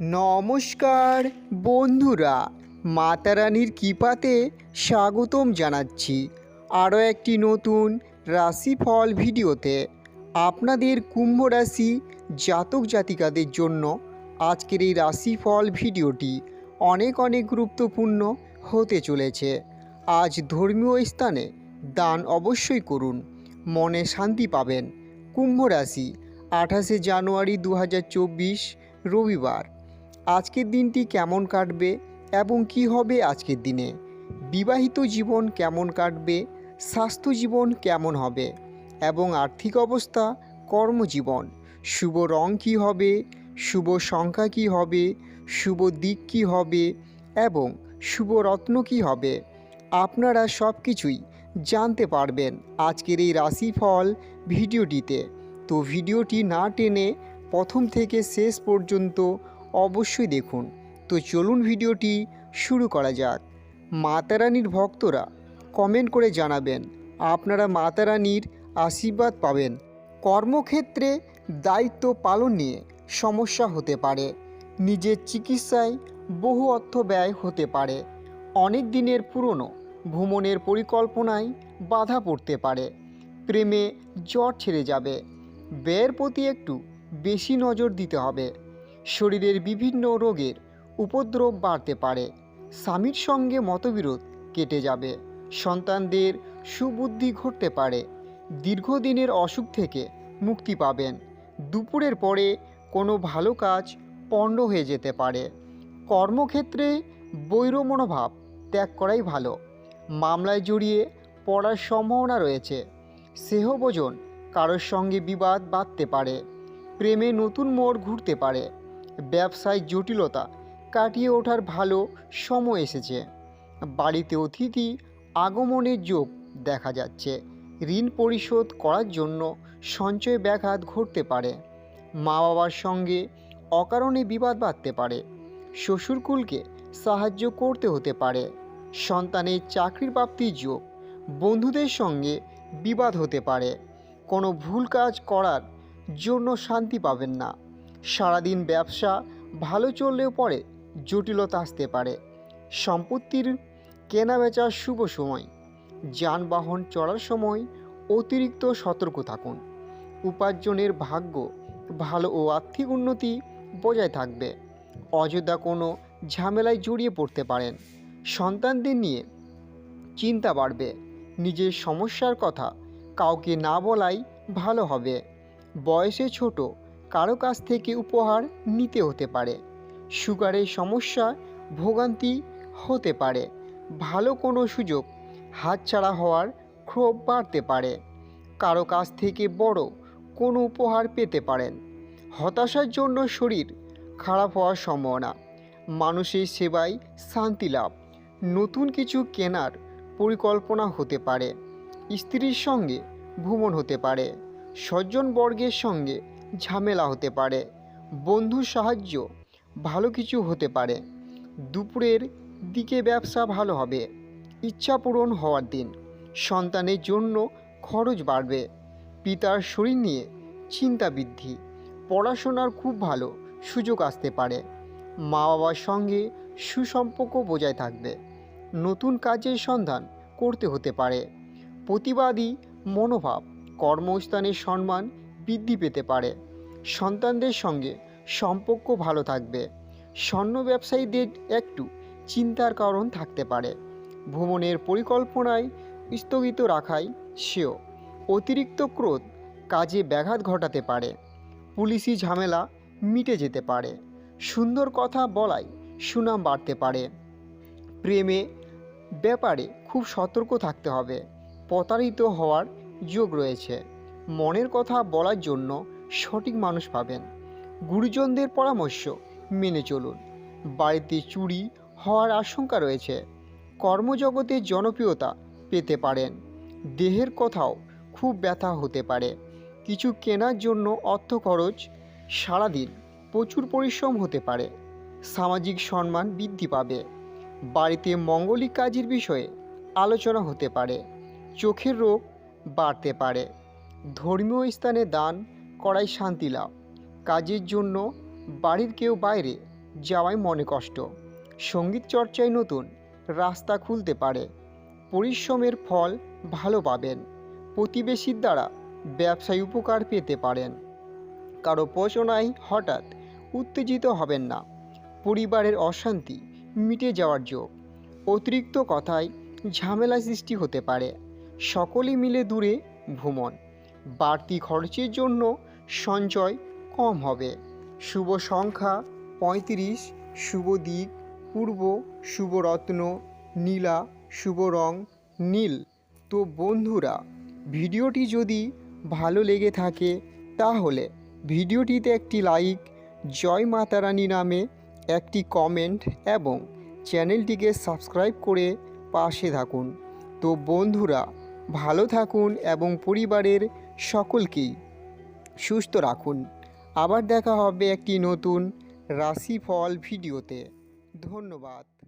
নমস্কার বন্ধুরা, মাতা রানীর কৃপাতে স্বাগতম জানাচ্ছি আরও একটি নতুন রাশিফল ভিডিওতে। আপনাদের কুম্ভ রাশি জাতক জাতিকাদের জন্য আজকের এই রাশিফল ভিডিওটি অনেক গুরুত্বপূর্ণ হতে চলেছে। আজ ধর্মীয় স্থানে দান অবশ্যই করুন, মনে শান্তি পাবেন। কুম্ভ রাশি 28শে জানুয়ারি 2024 রবিবার। আজকের দিনটি কেমন কাটবে এবং কি হবে আজকের দিনে? বিবাহিত জীবন কেমন কাটবে, স্বাস্থ্য জীবন কেমন হবে এবং আর্থিক অবস্থা, কর্মজীবন, শুভ রং কী হবে, শুভ সংখ্যা কী হবে, শুভ দিক কী হবে এবং শুভ রত্ন কী হবে, আপনারা সব কিছুই জানতে পারবেন আজকের এই রাশিফল ভিডিওটিতে। তো ভিডিওটি না টেনে প্রথম থেকে শেষ পর্যন্ত অবশ্যই দেখুন। তো চলুন ভিডিওটি শুরু করা যাক। মাতা রানীর ভক্তরা কমেন্ট করে জানাবেন আপনারা মাতা রানীর আশীর্বাদ পাবেন। কর্মক্ষেত্রে দায়িত্ব পালন নিয়ে সমস্যা হতে পারে। নিজের চিকিৎসায় বহু অর্থ ব্যয় হতে পারে। অনেক দিনের পুরনো ভ্রমণের পরিকল্পনায় বাধা পড়তে পারে। প্রেমে জট ছেড়ে যাবে। ব্যয়ের প্রতি একটু বেশি নজর দিতে হবে। শরীরের বিভিন্ন রোগের উপদ্রব বাড়তে পারে। স্বামীর সঙ্গে মতবিরোধ কেটে যাবে। সন্তানদের সুবুদ্ধি ঘটতে পারে। দীর্ঘদিনের অসুখ থেকে মুক্তি পাবেন। দুপুরের পরে কোনো ভালো কাজ পণ্ড হয়ে যেতে পারে। কর্মক্ষেত্রে বৈর মনোভাব ত্যাগ করাই ভালো। মামলায় জড়িয়ে পড়ার সম্ভাবনা রয়েছে। স্নেহভোজন কারোর সঙ্গে বিবাদ বাঁধতে পারে। প্রেমে নতুন মোড় ঘুরতে পারে। ব্যবসায় জটিলতা কাটিয়ে ওঠার ভালো সময় এসেছে। বাড়িতে অতিথি আগমনের যোগ দেখা যাচ্ছে। ঋণ পরিশোধ করার জন্য সঞ্চয় ব্যাঘাত ঘটতে পারে। মা বাবার সঙ্গে অকারণে বিবাদ বাঁধতে পারে। শ্বশুরকুলকে সাহায্য করতে হতে পারে। সন্তানের চাকরির প্রাপ্তির যোগ। বন্ধুদের সঙ্গে বিবাদ হতে পারে। কোনো ভুল কাজ করার জন্য শান্তি পাবেন না। সারাদিন ব্যবসা ভালো চললেও পরে জটিলতা আসতে পারে। সম্পত্তির কেনাবেচার শুভ সময়। যানবাহন চলার সময় অতিরিক্ত সতর্ক থাকুন। উপার্জনের ভাগ্য ভালো ও আর্থিক উন্নতি বজায় থাকবে। অযথা কোনো ঝামেলায় জড়িয়ে পড়তে পারেন। সন্তানদের নিয়ে চিন্তা বাড়বে। নিজের সমস্যার কথা কাউকে না বলাই ভালো হবে। বয়সে ছোট কারো কাছ থেকে উপহার নিতে হতে পারে। সুগারের সমস্যা ভোগান্তি হতে পারে। ভালো কোনো সুযোগ হাতছাড়া হওয়ার ক্ষোভ বাড়তে পারে। কারো কাছ থেকে বড় কোনো উপহার পেতে পারেন। হতাশার জন্য শরীর খারাপ হওয়ার সম্ভাবনা। মানুষের সেবায় শান্তি লাভ। নতুন কিছু কেনার পরিকল্পনা হতে পারে। স্ত্রীর সঙ্গে ভ্রমণ হতে পারে। স্বজনবর্গের সঙ্গে ঝামেলা হতে পারে। বন্ধুর সাহায্য ভালো কিছু হতে পারে। দুপুরের দিকে ব্যবসা ভালো হবে। ইচ্ছা পূরণ হওয়ার দিন। সন্তানের জন্য খরচ বাড়বে। পিতার শরীর নিয়ে চিন্তা বৃদ্ধি। পড়াশোনার খুব ভালো সুযোগ আসতে পারে। মা বাবার সঙ্গে সুসম্পর্ক বজায় থাকবে। নতুন কাজের সন্ধান করতে হতে পারে। প্রতিবাদী মনোভাব। কর্মস্থানের সম্মান বৃদ্ধি পেতে পারে। সন্তানদের সঙ্গে সম্পর্ক ভালো থাকবে। স্বর্ণ ব্যবসায়ীদের একটু চিন্তার কারণ থাকতে পারে। ভ্রমণের পরিকল্পনায় স্থগিত রাখাই শ্রেয়। অতিরিক্ত ক্রোধ কাজে ব্যাঘাত ঘটাতে পারে। পুলিশি ঝামেলা মিটে যেতে পারে। সুন্দর কথা বলায় সুনাম বাড়তে পারে। প্রেমে ব্যাপারে খুব সতর্ক থাকতে হবে। প্রতারিত হওয়ার যোগ রয়েছে। মনের কথা বলার জন্য সঠিক মানুষ পাবেন। গুরুজনদের পরামর্শ মেনে চলুন। বাড়িতে চুরি হওয়ার আশঙ্কা রয়েছে। কর্মজগতে জনপ্রিয়তা পেতে পারেন। দেহের কথাও খুব ব্যথা হতে পারে। কিছু কেনার জন্য অর্থ খরচ। সারাদিন প্রচুর পরিশ্রম হতে পারে। সামাজিক সম্মান বৃদ্ধি পাবে। বাড়িতে মঙ্গলিক কাজের বিষয়ে আলোচনা হতে পারে। চোখের রোগ বাড়তে পারে। ধর্মীয় স্থানে দান করাই শান্তি লাভ। কাজের জন্য বাড়ির কেউ বাইরে যাওয়ায় মনে কষ্ট। সঙ্গীত চর্চায় নতুন রাস্তা খুলতে পারে। পরিশ্রমের ফল ভালো পাবেন। প্রতিবেশীর দ্বারা ব্যবসায় উপকার পেতে পারেন। কারো প্রচনায় হঠাৎ উত্তেজিত হবেন না। পরিবারের অশান্তি মিটে যাওয়ার যোগ। অতিরিক্ত কথায় ঝামেলা সৃষ্টি হতে পারে। সকলে মিলে দূরে ভ্রমণ। বাড়তি খরচের জন্য সঞ্চয় কম হবে। শুভ সংখ্যা 35, শুভ দিক পূর্ব, শুভ রত্ন নীলা, শুভ রং নীল। তো বন্ধুরা, ভিডিওটি যদি ভালো লেগে থাকে তাহলে ভিডিওটিতে একটি লাইক, জয় মাতা রানী নামে একটি কমেন্ট এবং চ্যানেলটিকে সাবস্ক্রাইব করে পাশে থাকুন। তো বন্ধুরা, ভালো থাকুন এবং পরিবারের সকলকেই সুস্থ রাখুন। আবার দেখা হবে একটি নতুন রাশিফল ভিডিওতে। ধন্যবাদ।